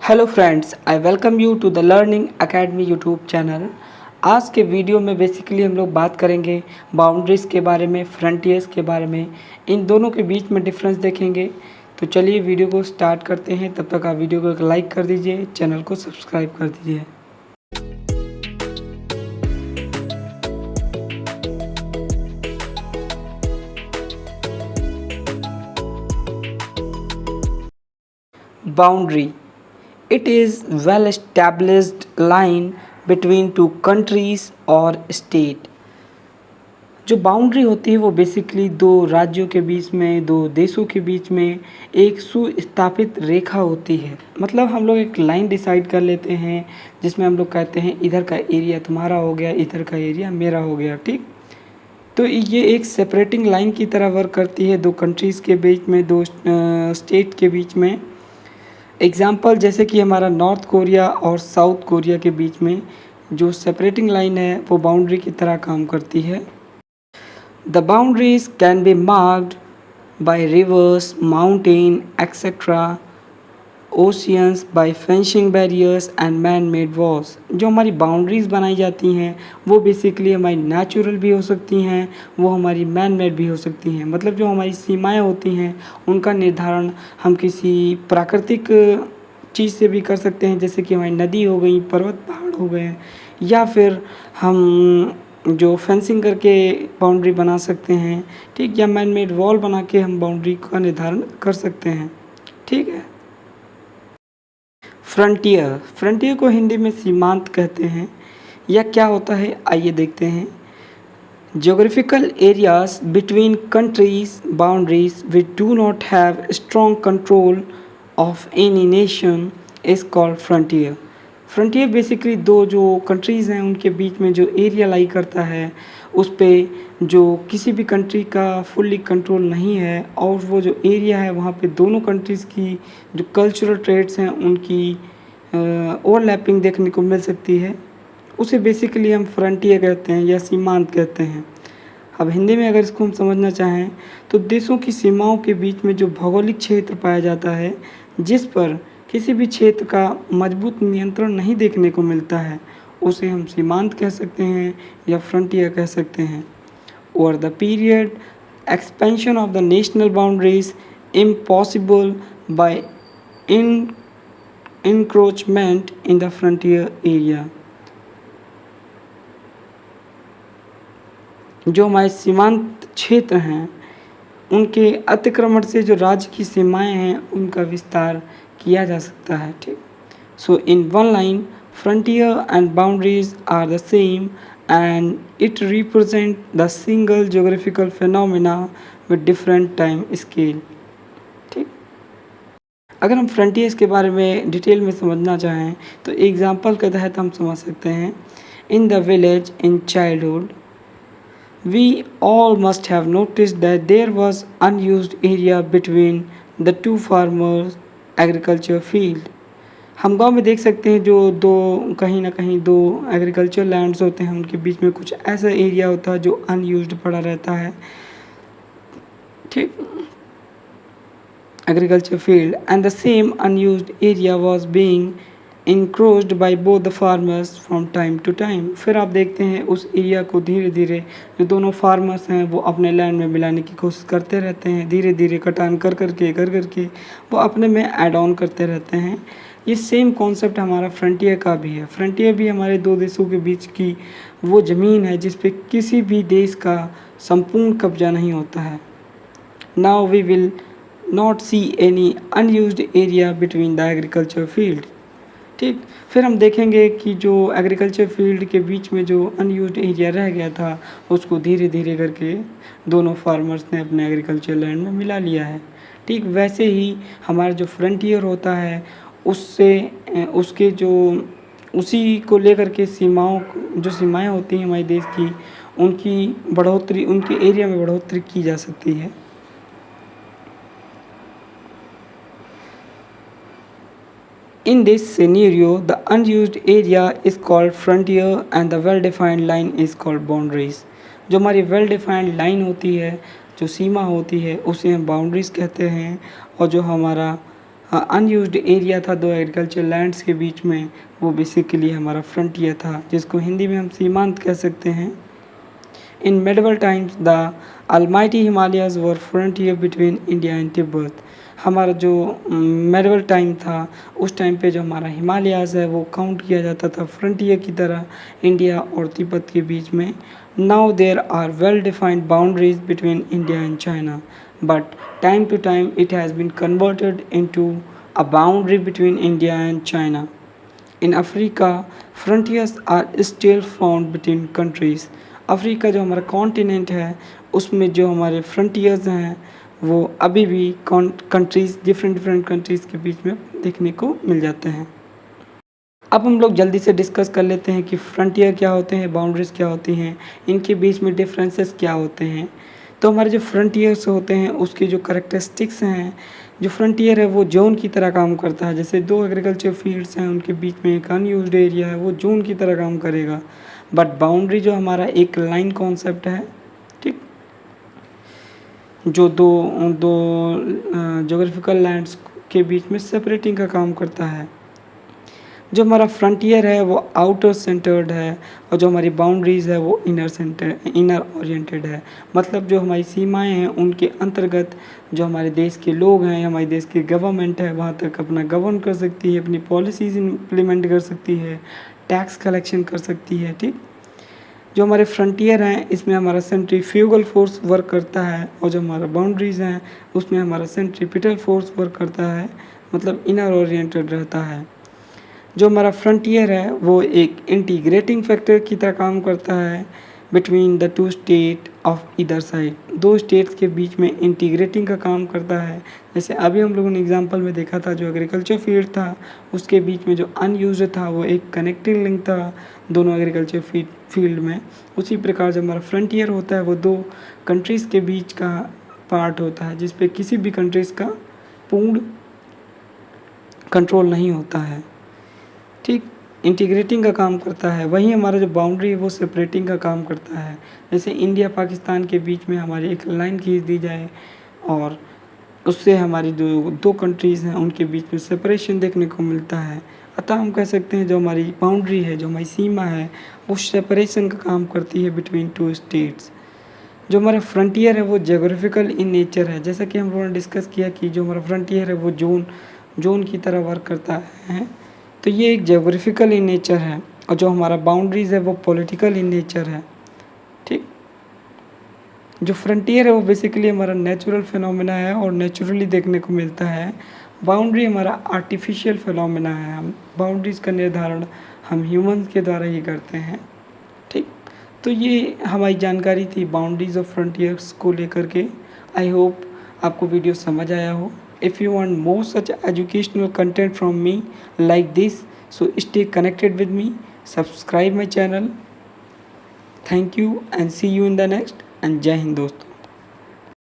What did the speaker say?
Hello friends, I welcome you to the learning academy YouTube channel. आज के video में basically हम लोग बात करेंगे बाउंड्रीज़ के बारे में, फ्रंटियर्स के बारे में। इन दोनों के बीच में डिफरेंस देखेंगे। तो चलिए वीडियो को स्टार्ट करते हैं। तब तक आप वीडियो को एक लाइक कर दीजिए, चैनल को सब्सक्राइब कर दीजिए। Boundary, it is well established line between two countries or state। जो बाउंड्री होती है वो बेसिकली दो राज्यों के बीच में, दो देशों के बीच में एक सुस्थापित रेखा होती है। मतलब हम लोग एक लाइन डिसाइड कर लेते हैं जिसमें हम लोग कहते हैं इधर का एरिया तुम्हारा हो गया, इधर का एरिया मेरा हो गया। ठीक, तो ये एक सेपरेटिंग लाइन की तरह वर्क करती है दो कंट्रीज़ के बीच में, दो स्टेट के बीच में। एग्ज़ाम्पल जैसे कि हमारा नॉर्थ कोरिया और साउथ कोरिया के बीच में जो सेपरेटिंग लाइन है वो बाउंड्री की तरह काम करती है। The boundaries can be marked by rivers, mountain etcetera, oceans, by fencing barriers and man made walls. जो हमारी बाउंड्रीज़ बनाई जाती हैं वो बेसिकली हमारी नेचुरल भी हो सकती हैं, वो हमारी मैन मेड भी हो सकती हैं। मतलब जो हमारी सीमाएं होती हैं उनका निर्धारण हम किसी प्राकृतिक चीज़ से भी कर सकते हैं, जैसे कि हमारी नदी हो गई, पर्वत पहाड़ हो गए, या फिर हम जो फेंसिंग करके बाउंड्री बना सकते हैं। ठीक, या मैन मेड वॉल बना के हम बाउंड्री का निर्धारण कर सकते हैं। ठीक है। फ्रंटियर, फ्रंटियर को हिंदी में सीमांत कहते हैं। यह क्या होता है आइए देखते हैं। Geographical areas between countries' boundaries which do not have strong control of any nation is called frontier। Frontier basically दो जो कंट्रीज़ हैं उनके बीच में जो एरिया लाई करता है उस पे जो किसी भी कंट्री का फुल्ली कंट्रोल नहीं है, और वो जो एरिया है वहाँ पे दोनों कंट्रीज़ की जो कल्चरल ट्रेड्स हैं उनकी ओवरलैपिंग देखने को मिल सकती है। उसे बेसिकली हम फ्रंटियर कहते हैं या सीमांत कहते हैं। अब हिंदी में अगर इसको हम समझना चाहें तो देशों की सीमाओं के बीच में जो भौगोलिक क्षेत्र पाया जाता है जिस पर किसी भी क्षेत्र का मजबूत नियंत्रण नहीं देखने को मिलता है उसे हम सीमांत कह सकते हैं या फ्रंटियर कह सकते हैं। Over the period expansion of the national boundaries impossible by encroachment in the frontier area। जो हमारे सीमांत क्षेत्र हैं उनके अतिक्रमण से जो राज्य की सीमाएं हैं उनका विस्तार किया जा सकता है। ठीक, so in one line frontier and boundaries are the same and it represent the single geographical phenomena with different time scale. ठीक, अगर हम फ्रंटियर्स के बारे में डिटेल में समझना चाहें तो एग्जाम्पल के तहत हम समझ सकते हैं। In the village in childhood we all must have noticed that there was unused area between the two farmers agriculture field। हम गांव में देख सकते हैं जो दो कहीं ना कहीं दो एग्रीकल्चर लैंड्स होते हैं उनके बीच में कुछ ऐसा एरिया होता है जो अनयूज्ड पड़ा रहता है। ठीक, agriculture field and the same unused area was being encroached by both the farmers from time to time। फिर आप देखते हैं उस एरिया को धीरे धीरे जो दोनों फार्मर्स हैं वो अपने लैंड में मिलाने की कोशिश करते रहते हैं, धीरे धीरे कटान कर करके वो अपने में ऐड ऑन करते रहते हैं। ये सेम कॉन्सेप्ट हमारा फ्रंटियर का भी है। फ्रंटियर भी हमारे दो देशों के बीच की वो ज़मीन है जिस पे किसी भी देश का संपूर्ण कब्जा नहीं होता है। Now we will not see any unused area between the agriculture field. ठीक, फिर हम देखेंगे कि जो एग्रीकल्चर फील्ड के बीच में जो अनयूज्ड एरिया रह गया था उसको धीरे धीरे करके दोनों फार्मर्स ने अपने एग्रीकल्चर लैंड में मिला लिया है। ठीक, वैसे ही हमारा जो फ्रंटियर होता है उससे उसके जो उसी को लेकर के जो सीमाएं होती हैं हमारे देश की उनकी बढ़ोतरी, उनके एरिया में बढ़ोतरी की जा सकती है। In this scenario, the unused area is called frontier and the well-defined line is called boundaries। जो हमारी well-defined line होती है, जो सीमा होती है उसे हम boundaries कहते हैं, और जो हमारा अनयूज्ड एरिया था दो एग्रीकल्चर लैंड्स के बीच में, वो बेसिकली हमारा फ्रंटियर था, जिसको हिंदी में हम सीमांत कह सकते हैं। In medieval times, the almighty Himalayas were frontier between India and Tibet. हमारा जो मेडिवल टाइम था, उस टाइम पे जो हमारा हिमालयाज़ है वो काउंट किया जाता था फ्रंटियर की तरह इंडिया और तिब्बत के बीच में। Now there are well defined boundaries between India and China, but time to time it has been converted into a boundary between India and China. In Africa frontiers are still found between countries. Africa जो हमारा continent है उसमें जो हमारे frontiers हैं वो अभी भी कंट्रीज़ डिफरेंट कंट्रीज़ के बीच में देखने को मिल जाते हैं। अब हम लोग जल्दी से डिस्कस कर लेते हैं कि फ्रंटियर क्या होते हैं, बाउंड्रीज़ क्या होती हैं, इनके बीच में डिफरेंसेस क्या होते हैं। तो हमारे जो फ्रंटियर्स होते हैं उसकी जो करैक्टरिस्टिक्स हैं, जो फ्रंटियर है वो जोन की तरह काम करता है। जैसे दो एग्रीकल्चर फील्ड्स हैं, उनके बीच में एक अनयूज्ड एरिया है, वो जोन की तरह काम करेगा। बट बाउंड्री जो हमारा एक लाइन कॉन्सेप्ट है, ठीक, जो दो दो जोग्राफिकल लैंड्स के बीच में सेपरेटिंग का काम करता है। जो हमारा फ्रंटियर है वो आउटर सेंटर्ड है और जो हमारी बाउंड्रीज़ है वो इनर ओरिएंटेड है। मतलब जो हमारी सीमाएं हैं उनके अंतर्गत जो हमारे देश के लोग हैं, हमारे देश की गवर्नमेंट है, वहाँ तक अपना गवर्न कर सकती है, अपनी पॉलिसीज़ इम्प्लीमेंट कर सकती है, टैक्स कलेक्शन कर सकती है। ठीक, जो हमारे फ्रंटियर हैं इसमें हमारा सेंट्रीफ्यूगल फोर्स वर्क करता है और जो हमारा बाउंड्रीज़ हैं उसमें हमारा सेंट्रीपिटल फोर्स वर्क करता है, मतलब इनर ओरिएंटेड रहता है। जो हमारा फ्रंटियर है वो एक इंटीग्रेटिंग फैक्टर की तरह काम करता है between the two state of either side. दो स्टेट्स के बीच में इंटीग्रेटिंग का काम करता है। जैसे अभी हम लोगों ने एग्जांपल में देखा था, जो एग्रीकल्चर फील्ड था उसके बीच में जो अनयूज्ड था वो एक कनेक्टिंग लिंक था दोनों एग्रीकल्चर फील्ड में। उसी प्रकार जो हमारा फ्रंटियर होता है वो दो कंट्रीज़ के बीच का पार्ट होता है, जिस पे किसी भी कंट्रीज़ का पूर्ण कंट्रोल नहीं होता है। ठीक, इंटीग्रेटिंग का काम करता है। वहीं हमारा जो बाउंड्री है वो सेपरेटिंग का काम करता है। जैसे इंडिया पाकिस्तान के बीच में हमारी एक लाइन खींच दी जाए और उससे हमारी जो दो कंट्रीज़ हैं उनके बीच में सेपरेशन देखने को मिलता है। अतः हम कह सकते हैं जो हमारी बाउंड्री है, जो हमारी सीमा है, वो सेपरेशन का काम करती है बिटवीन टू स्टेट्स। जो हमारा फ्रंटियर है वो ज्योग्राफिकल इन नेचर है। जैसा कि हम लोगों ने डिस्कस किया कि जो हमारा फ्रंटियर है वो जोन की तरह वर्क करता है। तो ये एक ज्योग्राफिकल इन नेचर है और जो हमारा बाउंड्रीज़ है वो पॉलिटिकल इन नेचर है। ठीक, जो फ्रंटियर है वो बेसिकली हमारा नेचुरल फिनोमेना है और नेचुरली देखने को मिलता है। बाउंड्री हमारा आर्टिफिशियल फिनोमेना है। हम बाउंड्रीज़ का निर्धारण हम ह्यूमंस के द्वारा ही करते हैं। ठीक, तो ये हमारी जानकारी थी बाउंड्रीज ऑफ फ्रंटियर्स को लेकर के। आई होप आपको वीडियो समझ आया हो। If you want more such educational content from me like this, so stay connected with me, subscribe my channel. Thank you and see you in the next, and Jai Hind दोस्तों।